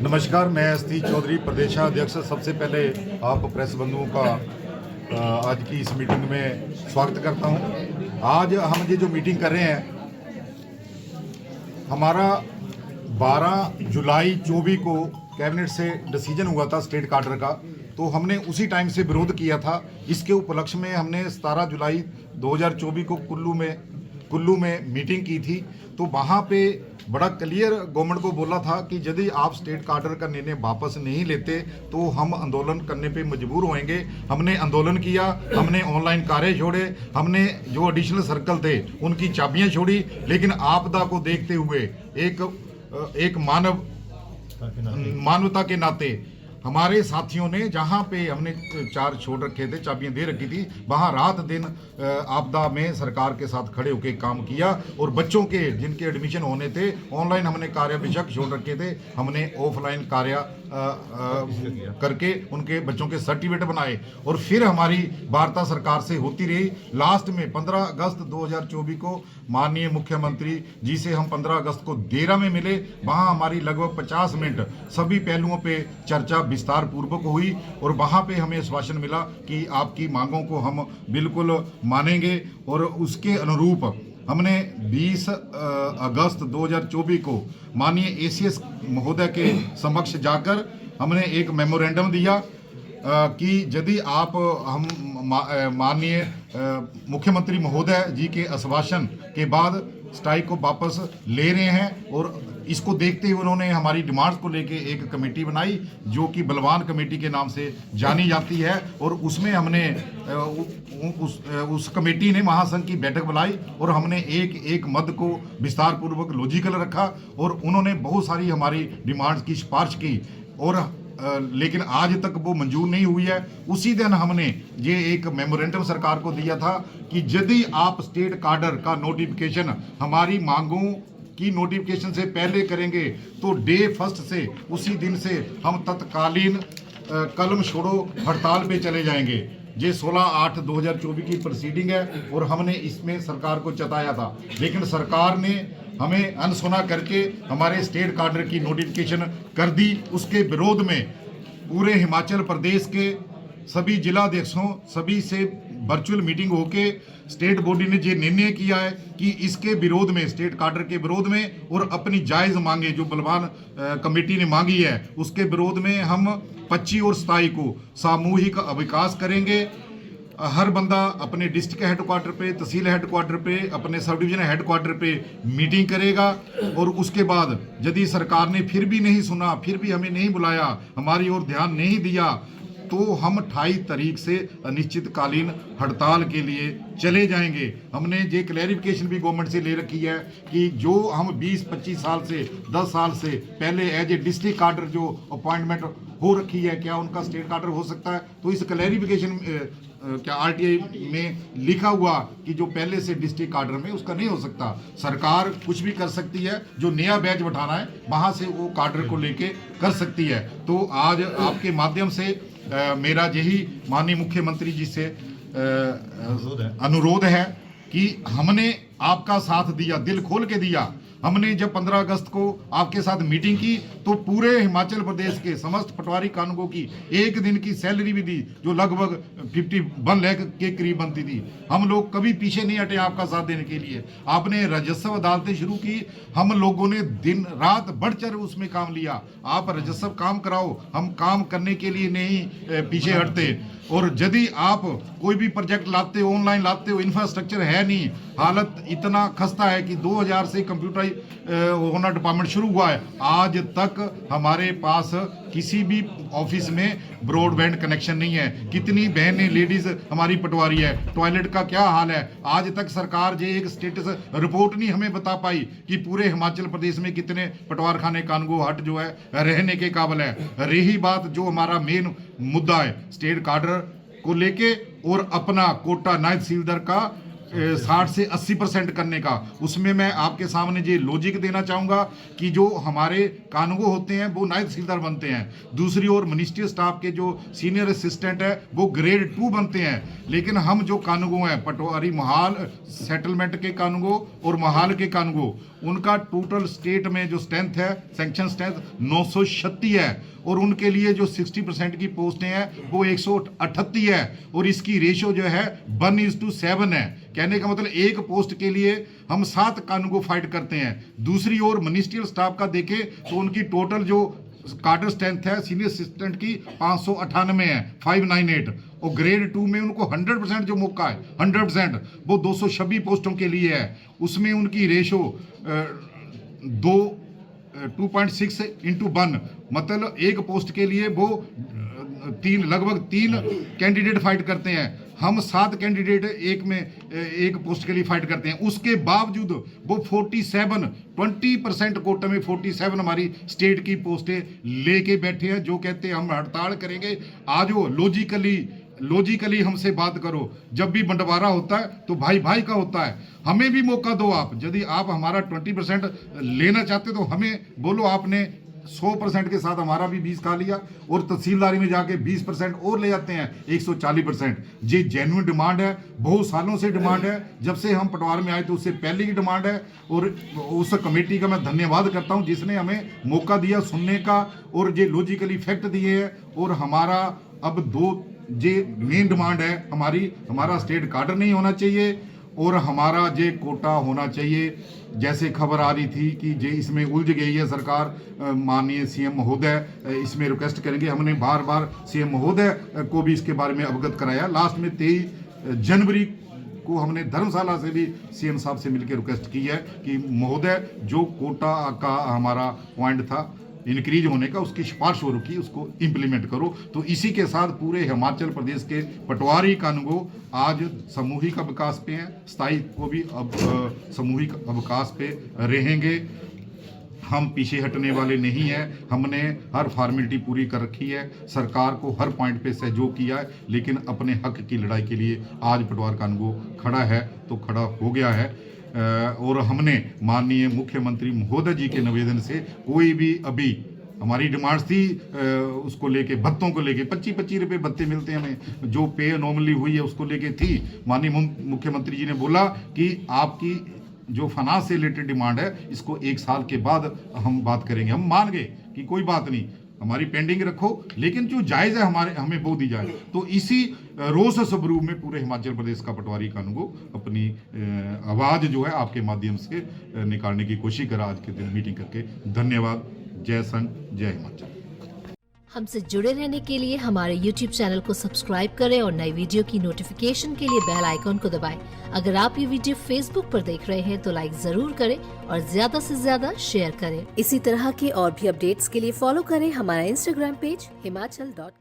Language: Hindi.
नमस्कार, मैं एस.टी. चौधरी प्रदेशाध्यक्ष। सबसे पहले आप प्रेस बंधुओं का आज की इस मीटिंग में स्वागत करता हूं। आज हम ये जो मीटिंग कर रहे हैं, हमारा 12 जुलाई 24 को कैबिनेट से डिसीजन हुआ था स्टेट कार्डर का, तो हमने उसी टाइम से विरोध किया था। इसके उपलक्ष्य में हमने 17 जुलाई 2024 को कुल्लू में मीटिंग की थी। तो वहाँ पे बड़ा क्लियर गवर्नमेंट को बोला था कि यदि आप स्टेट कार्डर का निर्णय वापस नहीं लेते तो हम आंदोलन करने पे मजबूर होएंगे। हमने आंदोलन किया, हमने ऑनलाइन कार्य छोड़े, हमने जो एडिशनल सर्कल थे उनकी चाबियां छोड़ी। लेकिन आपदा को देखते हुए एक मानवता के नाते हमारे साथियों ने जहाँ पे हमने 4 छोड़ रखे थे, चाबियां दे रखी थी, वहाँ रात दिन आपदा में सरकार के साथ खड़े होकर काम किया। और बच्चों के जिनके एडमिशन होने थे, ऑनलाइन हमने कार्य बेशक छोड़ रखे थे, हमने ऑफलाइन कार्य करके उनके बच्चों के सर्टिफिकेट बनाए। और फिर हमारी वार्ता सरकार से होती रही। लास्ट में 15 अगस्त 2024 को माननीय मुख्यमंत्री जी से हम 15 अगस्त को देरा में मिले। वहाँ हमारी लगभग 50 मिनट सभी पहलुओं पे चर्चा विस्तार पूर्वक हुई और वहाँ पे हमें आश्वासन मिला कि आपकी मांगों को हम बिल्कुल मानेंगे। और उसके अनुरूप हमने 20 अगस्त 2024 को माननीय एसीएस महोदय के समक्ष जाकर हमने एक मेमोरेंडम दिया कि यदि आप हम माननीय मुख्यमंत्री महोदय जी के आश्वासन के बाद स्ट्राइक को वापस ले रहे हैं। और इसको देखते हुए उन्होंने हमारी डिमांड्स को लेके एक कमेटी बनाई जो कि बलवान कमेटी के नाम से जानी जाती है। और उसमें हमने उस कमेटी ने महासंघ की बैठक बुलाई और हमने एक मद को विस्तार पूर्वक लॉजिकल रखा और उन्होंने बहुत सारी हमारी डिमांड्स की सिफारिश की। और लेकिन आज तक वो मंजूर नहीं हुई है। उसी दिन हमने ये एक मेमोरेंडम सरकार को दिया था कि यदि आप स्टेट कार्डर का नोटिफिकेशन हमारी मांगों की नोटिफिकेशन से पहले करेंगे तो डे फर्स्ट से उसी दिन से हम तत्कालीन कलम छोड़ो हड़ताल पे चले जाएंगे। ये 16/8/2024 की प्रोसीडिंग है और हमने इसमें सरकार को चताया था। लेकिन सरकार ने हमें अनसुना करके हमारे स्टेट कार्डर की नोटिफिकेशन कर दी। उसके विरोध में पूरे हिमाचल प्रदेश के सभी जिलाध्यक्षों सभी से वर्चुअल मीटिंग होके स्टेट बॉडी ने ये निर्णय किया है कि इसके विरोध में, स्टेट कार्डर के विरोध में और अपनी जायज़ मांगे जो बलवान कमेटी ने मांगी है उसके विरोध में हम 25 और 27 को सामूहिक अविकास करेंगे। हर बंदा अपने डिस्ट्रिक्ट हेडक्वार्टर पे, तहसील हेडक्वार्टर पे, अपने सब डिवीजन हेडक्वार्टर पे मीटिंग करेगा। और उसके बाद यदि सरकार ने फिर भी नहीं सुना, फिर भी हमें नहीं बुलाया, हमारी ओर ध्यान नहीं दिया, तो हम 28 तारीख से अनिश्चितकालीन हड़ताल के लिए चले जाएंगे। हमने ये क्लैरिफिकेशन भी गवर्नमेंट से ले रखी है कि जो हम 20-25 साल से 10 साल से पहले एज ए डिस्ट्रिक्ट कार्डर जो अपॉइंटमेंट हो रखी है, क्या उनका स्टेट कार्डर हो सकता है? तो इस क्लैरिफिकेशन क्या आरटीआई में लिखा हुआ कि जो पहले से डिस्ट्रिक्ट कार्डर में उसका नहीं हो सकता। सरकार कुछ भी कर सकती है, जो नया बैच बैठाना है वहाँ से वो कार्डर को लेके कर सकती है। तो आज आपके माध्यम से मेरा यही माननीय मुख्यमंत्री जी से अनुरोध है कि हमने आपका साथ दिया, दिल खोल के दिया। हमने जब 15 अगस्त को आपके साथ मीटिंग की तो पूरे हिमाचल प्रदेश के समस्त पटवारी कानूनों की एक दिन की सैलरी भी दी जो लगभग 51 लाख के करीब बनती थी। हम लोग कभी पीछे नहीं हटे आपका साथ देने के लिए। आपने राजस्व अदालतें शुरू की, हम लोगों ने दिन रात बढ़ चढ़ उसमें काम लिया। आप राजस्व काम कराओ, हम काम करने के लिए नहीं पीछे हटते। और यदि आप कोई भी प्रोजेक्ट लाते हो, ऑनलाइन लाते हो, इंफ्रास्ट्रक्चर है नहीं, हालत इतना खस्ता है कि 2000 से कंप्यूटर होना डिपार्टमेंट शुरू हुआ है, आज तक हमारे पास किसी भी ऑफिस में ब्रॉडबैंड कनेक्शन नहीं है। कितनी बहनें लेडीज हमारी पटवारी है, टॉयलेट का क्या हाल है, आज तक सरकार जो एक स्टेटस रिपोर्ट नहीं हमें बता पाई कि पूरे हिमाचल प्रदेश में कितने पटवार खाने कानगो हट जो है रहने के काबिल है। रही बात जो हमारा मेन मुद्दा है स्टेट कार्डर को लेके और अपना कोटा नायब तहसीलदार का 60 से 80% करने का। उसमें मैं आपके सामने ये लॉजिक देना चाहूँगा कि जो हमारे कानूगो होते हैं वो नायब तहसीलदार बनते हैं, दूसरी ओर मिनिस्ट्रियल स्टाफ के जो सीनियर असिस्टेंट है वो ग्रेड 2 बनते हैं। लेकिन हम जो कानूगो हैं, पटवारी महाल सेटलमेंट के कानूगो और महाल के कानूगो, उनका टोटल स्टेट में जो स्ट्रेंथ है, सैंक्शन स्ट्रेंथ 936 है, और उनके लिए जो 60% की पोस्टें हैं वो 138 है, और इसकी रेशो जो है 1:7 है। कहने का मतलब एक पोस्ट के लिए हम 7 कानूगो फाइट करते हैं। दूसरी ओर मिनिस्ट्रियल स्टाफ का देखें तो उनकी टोटल जो कार्डर स्ट्रेंथ है सीनियर असिस्टेंट की 598 है, 598, और ग्रेड 2 में उनको 100% जो मौका है 100% वो 226 पोस्टों के लिए है। उसमें उनकी रेशो 2.6:1, मतलब एक पोस्ट के लिए वो लगभग 3 कैंडिडेट फाइट करते हैं। हम 7 कैंडिडेट एक पोस्ट के लिए फाइट करते हैं। उसके बावजूद वो 20% कोटा में 47 हमारी स्टेट की पोस्टें लेके बैठे हैं, जो कहते हैं हम हड़ताल करेंगे। आज वो लॉजिकली हमसे बात करो। जब भी बंटवारा होता है तो भाई भाई का होता है, हमें भी मौका दो। आप यदि आप हमारा 20% लेना चाहते तो हमें बोलो। आपने 100% के साथ हमारा भी 20 खा लिया, और तहसीलदारी में जाके 20% और ले जाते हैं, 140%। ये जेन्युइन डिमांड है, बहुत सालों से डिमांड है। जब से हम पटवार में आए तो उससे पहले की डिमांड है, और उस कमेटी का मैं धन्यवाद करता हूं जिसने हमें मौका दिया सुनने का, और ये लॉजिकली फैक्ट दिए हैं। और हमारा अब 2 जे मेन डिमांड है हमारा स्टेट कार्डर नहीं होना चाहिए, और हमारा जे कोटा होना चाहिए। जैसे खबर आ रही थी कि जे इसमें उलझ गई है सरकार, माननीय सीएम महोदय इसमें रिक्वेस्ट करेंगे। हमने बार बार सीएम महोदय को भी इसके बारे में अवगत कराया। लास्ट में 23 जनवरी को हमने धर्मशाला से भी सीएम साहब से मिलकर रिक्वेस्ट की है कि महोदय जो कोटा का हमारा पॉइंट था इंक्रीज होने का, उसकी सिफारिश हो रखी, उसको इम्प्लीमेंट करो। तो इसी के साथ पूरे हिमाचल प्रदेश के पटवारी कानूगो आज सामूहिक अवकाश पे हैं। 27 को भी अब सामूहिक अवकाश पे रहेंगे। हम पीछे हटने वाले नहीं हैं। हमने हर फॉर्मेलिटी पूरी कर रखी है, सरकार को हर पॉइंट पे सहयोग किया है, लेकिन अपने हक की लड़ाई के लिए आज पटवार कानूगो खड़ा है तो खड़ा हो गया है। और हमने माननीय मुख्यमंत्री महोदय जी के निवेदन से कोई भी अभी हमारी डिमांड्स थी उसको लेके, भत्तों को लेके 25-25 रुपये भत्ते मिलते हैं हमें, जो पे अनोमली हुई है उसको लेके थी। माननीय मुख्यमंत्री जी ने बोला कि आपकी जो फाइनेंस से रिलेटेड डिमांड है इसको 1 साल के बाद हम बात करेंगे। हम मान गए कि कोई बात नहीं, हमारी पेंडिंग रखो, लेकिन जो जायज़ है हमें वो दी जाए। तो इसी रोष स्वरूप में पूरे हिमाचल प्रदेश का पटवारी कानूगो अपनी आवाज़ जो है आपके माध्यम से निकालने की कोशिश करा आज के दिन मीटिंग करके। धन्यवाद। जय संघ, जय हिमाचल। हमसे जुड़े रहने के लिए हमारे YouTube चैनल को सब्सक्राइब करें और नई वीडियो की नोटिफिकेशन के लिए बेल आइकॉन को दबाएं। अगर आप ये वीडियो Facebook पर देख रहे हैं तो लाइक जरूर करें और ज्यादा से ज्यादा शेयर करें। इसी तरह के और भी अपडेट्स के लिए फॉलो करें हमारा Instagram पेज himachal.ke।